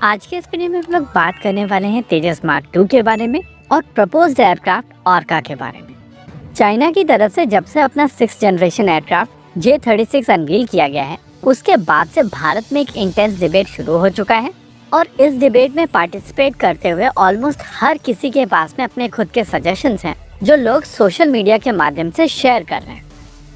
आज के इस वीडियो में हम लोग बात करने वाले हैं तेजस मार्क 2 के बारे में और प्रपोज्ड एयरक्राफ्ट ऑर्का के बारे में। चाइना की तरफ से जब से अपना 6th generation aircraft J-36 unveil किया गया है, उसके बाद से भारत में एक इंटेंस डिबेट शुरू हो चुका है और इस डिबेट में पार्टिसिपेट करते हुए ऑलमोस्ट हर किसी के पास में अपने खुद के सजेशंस हैं जो लोग सोशल मीडिया के माध्यम से शेयर कर रहे हैं।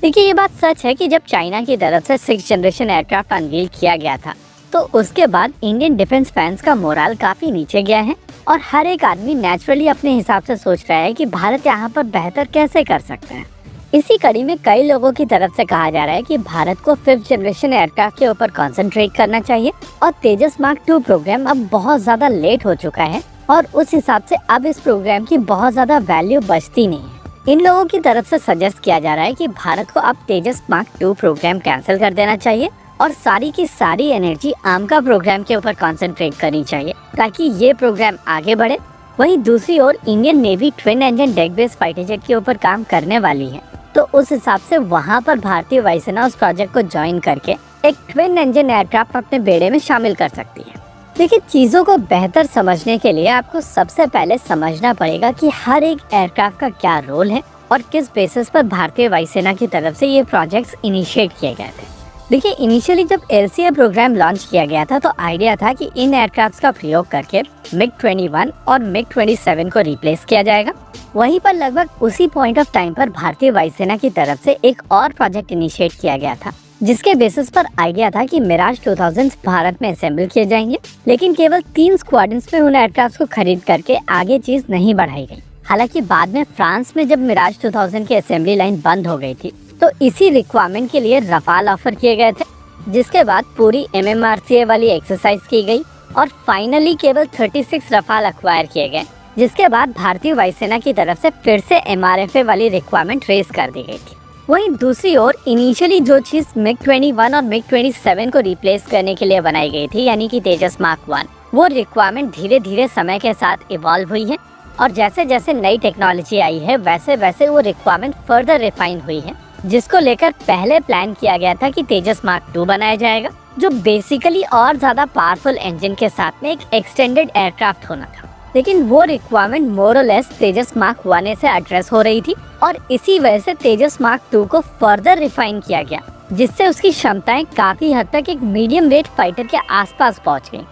देखिए, ये बात सच है कि जब चाइना की तरफ से 6th जनरेशन एयरक्राफ्ट अनवील किया गया था तो उसके बाद इंडियन डिफेंस फैंस का मोराल काफी नीचे गया है और हर एक आदमी नेचुरली अपने हिसाब से सोच रहा है कि भारत यहाँ पर बेहतर कैसे कर सकता है। इसी कड़ी में कई लोगों की तरफ से कहा जा रहा है कि भारत को 5th जनरेशन एयरक्राफ्ट के ऊपर कंसंट्रेट करना चाहिए और तेजस मार्क 2 प्रोग्राम अब बहुत ज्यादा लेट हो चुका है और उस हिसाब से अब इस प्रोग्राम की बहुत ज्यादा वैल्यू बचती नहीं है। इन लोगों की तरफ से सजेस्ट किया जा रहा है कि भारत को अब तेजस मार्क 2 प्रोग्राम कैंसिल कर देना चाहिए और सारी की सारी एनर्जी आमका प्रोग्राम के ऊपर कंसंट्रेट करनी चाहिए ताकि ये प्रोग्राम आगे बढ़े। वहीं दूसरी ओर Indian navy twin engine deck based fighter jet के ऊपर काम करने वाली है, तो उस हिसाब से वहां पर भारतीय वायुसेना उस प्रोजेक्ट को ज्वाइन करके एक ट्विन इंजन एयरक्राफ्ट अपने बेड़े में शामिल कर सकती है। देखिए, चीजों को बेहतर समझने के लिए आपको सबसे पहले समझना पड़ेगा कि हर एक एयरक्राफ्ट का क्या रोल है और किस बेसिस पर भारतीय वायुसेना की तरफ से ये प्रोजेक्ट्स इनिशिएट किए गए थे। देखिए, इनिशियली जब LCA प्रोग्राम लॉन्च किया गया था तो आइडिया था कि इन एयरक्राफ्ट्स का प्रयोग करके MiG-21 और MiG-27 को रिप्लेस किया जाएगा। वहीं पर लगभग उसी पॉइंट ऑफ टाइम पर भारतीय वायुसेना की तरफ से एक और प्रोजेक्ट इनिशिएट किया गया था जिसके बेसिस पर आइडिया था कि मिराज 2000 भारत में असेंबल किए जाएंगे, लेकिन केवल 3 स्क्वाड्रंस में उन एयरक्राफ्ट को खरीद करके आगे चीज नहीं बढ़ाई गई। हालांकि बाद में फ्रांस में जब मिराज 2000 की असेंबली लाइन बंद हो गई थी तो इसी रिक्वायरमेंट के लिए रफाल ऑफर किए गए थे, जिसके बाद पूरी MMRCA वाली एक्सरसाइज की गई और फाइनली केवल 36 रफाल अक्वायर किए गए, जिसके बाद भारतीय वायुसेना की तरफ से फिर से MRFA वाली रिक्वायरमेंट रेज कर दी गई थी। वहीं दूसरी ओर इनिशियली जो चीज MiG-21 और MiG-27 को रिप्लेस करने के लिए बनाई गई थी, यानी कि तेजस मार्क 1, वो रिक्वायरमेंट धीरे धीरे समय के साथ इवॉल्व हुई है और जैसे जैसे नई टेक्नोलॉजी आई है वैसे वैसे वो रिक्वायरमेंट फर्दर रिफाइन हुई है, जिसको लेकर पहले प्लान किया गया था कि तेजस मार्क 2 बनाया जाएगा जो बेसिकली और ज्यादा पावरफुल इंजन के साथ में एक एक्सटेंडेड एयरक्राफ्ट होना था। लेकिन वो रिक्वायरमेंट मोर और लेस तेजस मार्क 1 से एड्रेस हो रही थी और इसी वजह से तेजस मार्क 2 को फर्दर रिफाइन किया गया, जिससे उसकी क्षमताएं काफी हद तक एक मीडियम वेट फाइटर के आसपास पहुंच गई।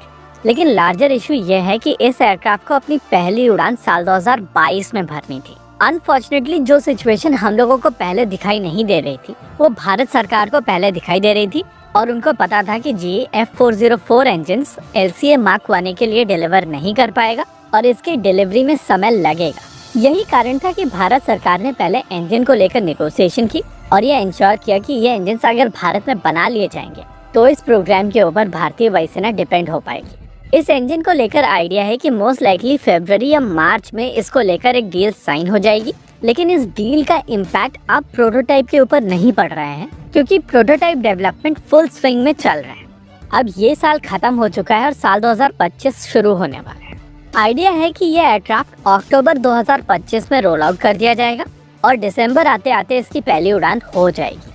लेकिन लार्जर इशू ये है कि इस एयरक्राफ्ट को अपनी पहली उड़ान साल 2022 में भरनी थी। अनफॉर्चुनेटली जो सिचुएशन हम लोगों को पहले दिखाई नहीं दे रही थी वो भारत सरकार को पहले दिखाई दे रही थी और उनको पता था कि जी F404 इंजन LCA मार्क 1 के लिए डिलीवर नहीं कर पाएगा और इसकी डिलीवरी में समय लगेगा। यही कारण था कि भारत सरकार ने पहले इंजन को लेकर नेगोशिएशन की और ये इंश्योर किया कि ये इंजन अगर भारत में बना लिए जाएंगे तो इस प्रोग्राम के ऊपर भारतीय वायुसेना डिपेंड हो पाएगी। इस इंजन को लेकर आइडिया है कि मोस्ट लाइकली फरवरी या मार्च में इसको लेकर एक डील साइन हो जाएगी, लेकिन इस डील का इम्पैक्ट अब प्रोटोटाइप के ऊपर नहीं पड़ रहा है क्योंकि प्रोटोटाइप डेवलपमेंट फुल स्विंग में चल रहा है। अब ये साल खत्म हो चुका है और साल 2025 शुरू होने वाला है। आइडिया है कि ये एयरक्राफ्ट अक्टूबर 2025 में रोल आउट कर दिया जाएगा और दिसंबर आते आते इसकी पहली उड़ान हो जाएगी।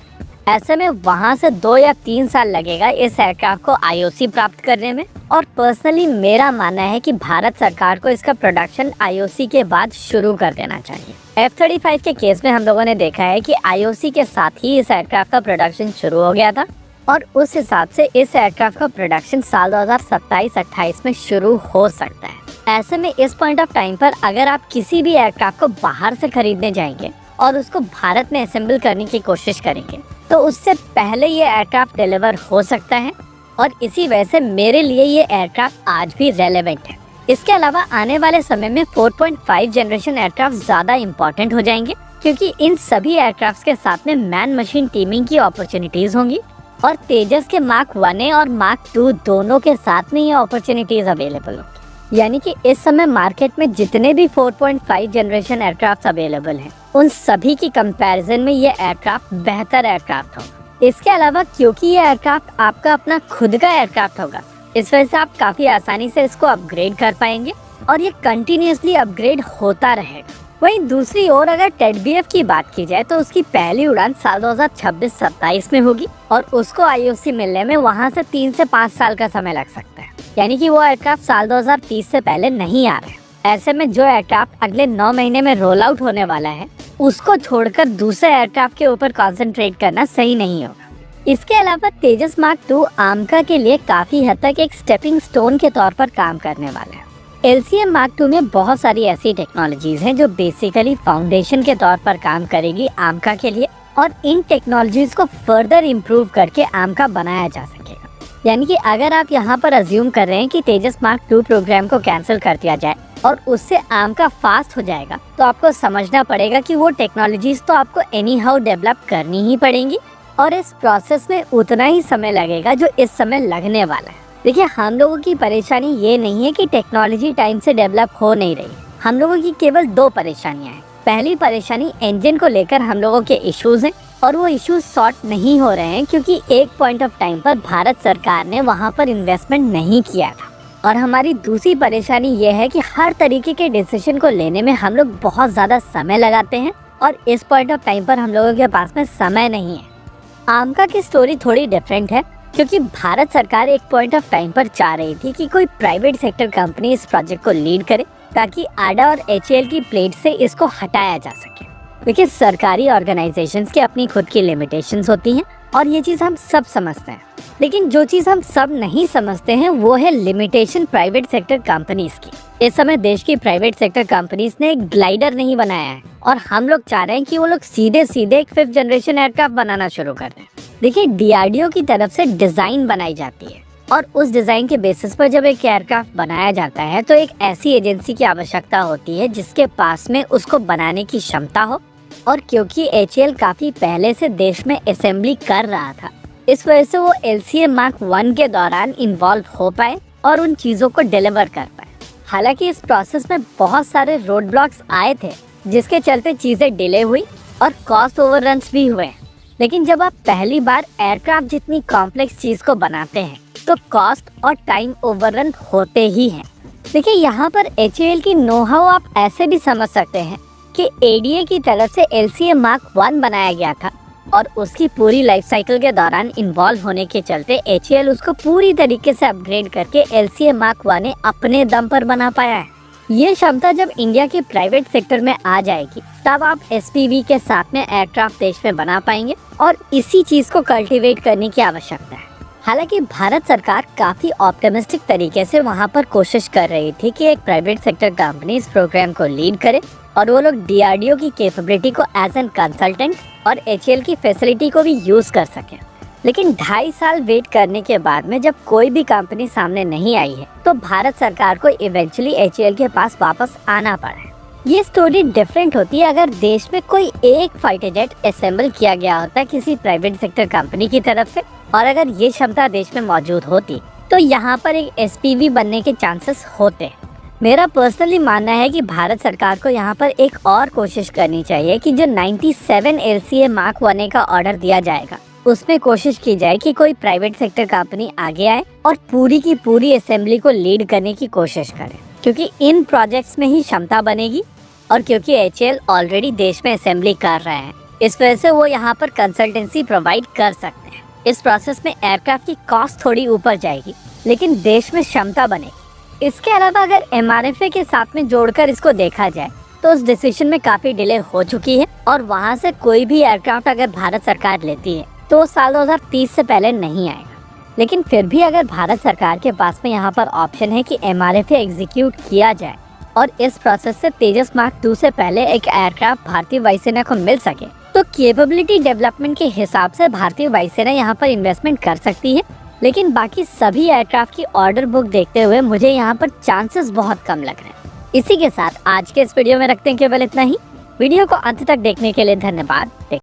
ऐसे में वहां से 2 या 3 साल लगेगा इस एयरक्राफ्ट को IOC प्राप्त करने में और पर्सनली मेरा मानना है कि भारत सरकार को इसका प्रोडक्शन IOC के बाद शुरू कर देना चाहिए। F-35 के केस में हम लोगों ने देखा है कि IOC के साथ ही इस एयरक्राफ्ट का प्रोडक्शन शुरू हो गया था और उस हिसाब से इस एयरक्राफ्ट का प्रोडक्शन साल 2027-28 में शुरू हो सकता है। ऐसे में इस पॉइंट ऑफ टाइम पर अगर आप किसी भी एयरक्राफ्ट को बाहर से खरीदने जाएंगे और उसको भारत में असेंबल करने की कोशिश करेंगे तो उससे पहले ये एयरक्राफ्ट डिलीवर हो सकता है और इसी वजह से मेरे लिए ये एयरक्राफ्ट आज भी रेलेवेंट है। इसके अलावा आने वाले समय में 4.5 जनरेशन एयरक्राफ्ट ज्यादा इम्पोर्टेंट हो जाएंगे क्योंकि इन सभी एयरक्राफ्ट के साथ में मैन मशीन टीमिंग की अपॉर्चुनिटीज होंगी और तेजस के मार्क 1 और मार्क 2 दोनों के साथ में ये अपॉर्चुनिटीज अवेलेबल होंगी। यानी कि इस समय मार्केट में जितने भी 4.5 जनरेशन एयरक्राफ्ट अवेलेबल हैं उन सभी की कंपैरिजन में ये एयरक्राफ्ट बेहतर एयरक्राफ्ट होगा। इसके अलावा क्योंकि ये एयरक्राफ्ट आपका अपना खुद का एयरक्राफ्ट होगा, इस वजह से आप काफी आसानी से इसको अपग्रेड कर पाएंगे और ये कंटिन्यूअसली अपग्रेड होता रहेगा। वहीं दूसरी ओर अगर टेडबीएफ की बात की जाए तो उसकी पहली उड़ान साल 2026-27 में होगी और उसको आईओसी मिलने में वहां से 3 से 5 साल का समय लग सकता है, यानी कि वो एयरक्राफ्ट साल 2030 से पहले नहीं आ रहे। ऐसे में जो एयरक्राफ्ट अगले 9 महीने में रोल आउट होने वाला है उसको छोड़कर दूसरे एयरक्राफ्ट के ऊपर कॉन्सेंट्रेट करना सही नहीं होगा। इसके अलावा तेजस मार्क 2 आमका के लिए काफी हद तक एक स्टेपिंग स्टोन के तौर पर काम करने वाला है। LCM Mark 2 में बहुत सारी ऐसी टेक्नोलॉजीज हैं जो बेसिकली फाउंडेशन के तौर पर काम करेगी आमका के लिए, और इन टेक्नोलॉजीज को फर्दर इम्प्रूव करके आमका बनाया जा सकेगा। यानी कि अगर आप यहाँ पर अज्यूम कर रहे हैं कि तेजस मार्क 2 प्रोग्राम को कैंसिल कर दिया जाए और उससे आमका फास्ट हो जाएगा, तो आपको समझना पड़ेगा कि वो टेक्नोलॉजीज तो आपको एनी हाउ डेवलप करनी ही पड़ेंगी और इस प्रोसेस में उतना ही समय लगेगा जो इस समय लगने वाला है। देखिए, हम लोगों की परेशानी ये नहीं है कि टेक्नोलॉजी टाइम से डेवलप हो नहीं रही। हम लोगों की केवल 2 परेशानियां हैं। पहली परेशानी इंजन को लेकर हम लोगों के इश्यूज हैं और वो इश्यूज सॉर्ट नहीं हो रहे हैं क्योंकि एक पॉइंट ऑफ टाइम पर भारत सरकार ने वहां पर इन्वेस्टमेंट नहीं किया था। और हमारी दूसरी परेशानी ये है कि हर तरीके के डिसीजन को लेने में हम लोग बहुत ज्यादा समय लगाते हैं और इस पॉइंट ऑफ टाइम पर हम लोगों के पास में समय नहीं है। आमका की स्टोरी थोड़ी डिफरेंट है क्योंकि भारत सरकार एक पॉइंट ऑफ टाइम पर चाह रही थी कि कोई प्राइवेट सेक्टर कंपनी इस प्रोजेक्ट को लीड करे ताकि आडा और HAL की प्लेट से इसको हटाया जा सके। देखिए, सरकारी ऑर्गेनाइजेशंस की अपनी खुद की लिमिटेशंस होती हैं और ये चीज़ हम सब समझते हैं, लेकिन जो चीज़ हम सब नहीं समझते हैं वो है लिमिटेशन प्राइवेट सेक्टर कंपनीज की। इस समय देश की प्राइवेट सेक्टर कंपनीज ने एक ग्लाइडर नहीं बनाया है और हम लोग चाह रहे हैं कि वो लोग सीधे सीधे एक 5th जनरेशन एयरक्राफ्ट बनाना शुरू कर दें। देखिए, DRDO की तरफ से डिजाइन बनाई जाती है और उस डिजाइन के बेसिस पर जब एक एयरक्राफ्ट बनाया जाता है तो एक ऐसी एजेंसी की आवश्यकता होती है जिसके पास में उसको बनाने की क्षमता हो, और क्योंकि HAL काफी पहले से देश में असेंबली कर रहा था, इस वजह से वो LCM Mark 1 के दौरान इन्वॉल्व हो पाए और उन चीजों को डिलीवर कर पाए। हालांकि इस प्रोसेस में बहुत सारे रोड ब्लॉक्स आए थे जिसके चलते चीजें डिले हुई और कॉस्ट ओवररन्स भी हुए, लेकिन जब आप पहली बार एयरक्राफ्ट जितनी कॉम्प्लेक्स चीज को बनाते हैं तो कॉस्ट और टाइम ओवररन होते ही हैं। देखिए, यहाँ पर HAL की नो हाउ आप ऐसे भी समझ सकते हैं कि ADA की तरफ से LCM Mark 1 बनाया गया था और उसकी पूरी लाइफ साइकिल के दौरान इन्वॉल्व होने के चलते HAL उसको पूरी तरीके से अपग्रेड करके LCM Mark 1 ने अपने दम पर बना पाया है। ये क्षमता जब इंडिया के प्राइवेट सेक्टर में आ जाएगी तब आप SPV के साथ में एयरक्राफ्ट देश में बना पाएंगे और इसी चीज को कल्टीवेट करने की आवश्यकता है। हालांकि भारत सरकार काफी ऑप्टिमिस्टिक तरीके से वहां पर कोशिश कर रही थी कि एक प्राइवेट सेक्टर कंपनी इस प्रोग्राम को लीड करे और वो लोग DRDO की कैपेबिलिटी को एज एन कंसल्टेंट और HAL की फैसिलिटी को भी यूज कर सके। लेकिन 2.5 साल वेट करने के बाद में जब कोई भी कंपनी सामने नहीं आई है तो भारत सरकार को इवेंचुअली HAL के पास वापस आना पड़ा है। ये स्टोरी डिफरेंट होती है अगर देश में कोई एक फाइटर जेट असेंबल किया गया होता किसी प्राइवेट सेक्टर कंपनी की तरफ से, और अगर ये क्षमता देश में मौजूद होती तो यहाँ पर एक SPV बनने के चांसेस होते। मेरा पर्सनली मानना है कि भारत सरकार को यहाँ पर एक और कोशिश करनी चाहिए कि जो 97 LCA Mark 1 का ऑर्डर दिया जाएगा उसमें कोशिश की जाए कि कोई प्राइवेट सेक्टर कंपनी आगे आए और पूरी की पूरी असेंबली को लीड करने की कोशिश करे, क्योंकि इन प्रोजेक्ट्स में ही क्षमता बनेगी और क्योंकि HAL ऑलरेडी देश में असेंबली कर रहे हैं इस वजह से वो यहाँ पर कंसल्टेंसी प्रोवाइड कर सकते हैं। इस प्रोसेस में एयरक्राफ्ट की कॉस्ट थोड़ी ऊपर जाएगी लेकिन देश में क्षमता बनेगी। इसके अलावा अगर MRFA के साथ में जोड़कर इसको देखा जाए तो उस डिसीजन में काफी डिले हो चुकी है और वहाँ से कोई भी एयरक्राफ्ट अगर भारत सरकार लेती है तो साल 2030 से पहले नहीं आएगा। लेकिन फिर भी अगर भारत सरकार के पास में यहाँ पर ऑप्शन है कि MRFA एग्जीक्यूट किया जाए और इस प्रोसेस से तेजस मार्क 2 से पहले एक एयरक्राफ्ट भारतीय वायुसेना को मिल सके तो कैपेबिलिटी डेवलपमेंट के हिसाब से भारतीय वायुसेना यहाँ पर इन्वेस्टमेंट कर सकती है। लेकिन बाकी सभी एयरक्राफ्ट की ऑर्डर बुक देखते हुए मुझे यहाँ पर चांसेस बहुत कम लग रहे हैं। इसी के साथ आज के इस वीडियो में रखते हैं केवल इतना ही। वीडियो को अंत तक देखने के लिए धन्यवाद।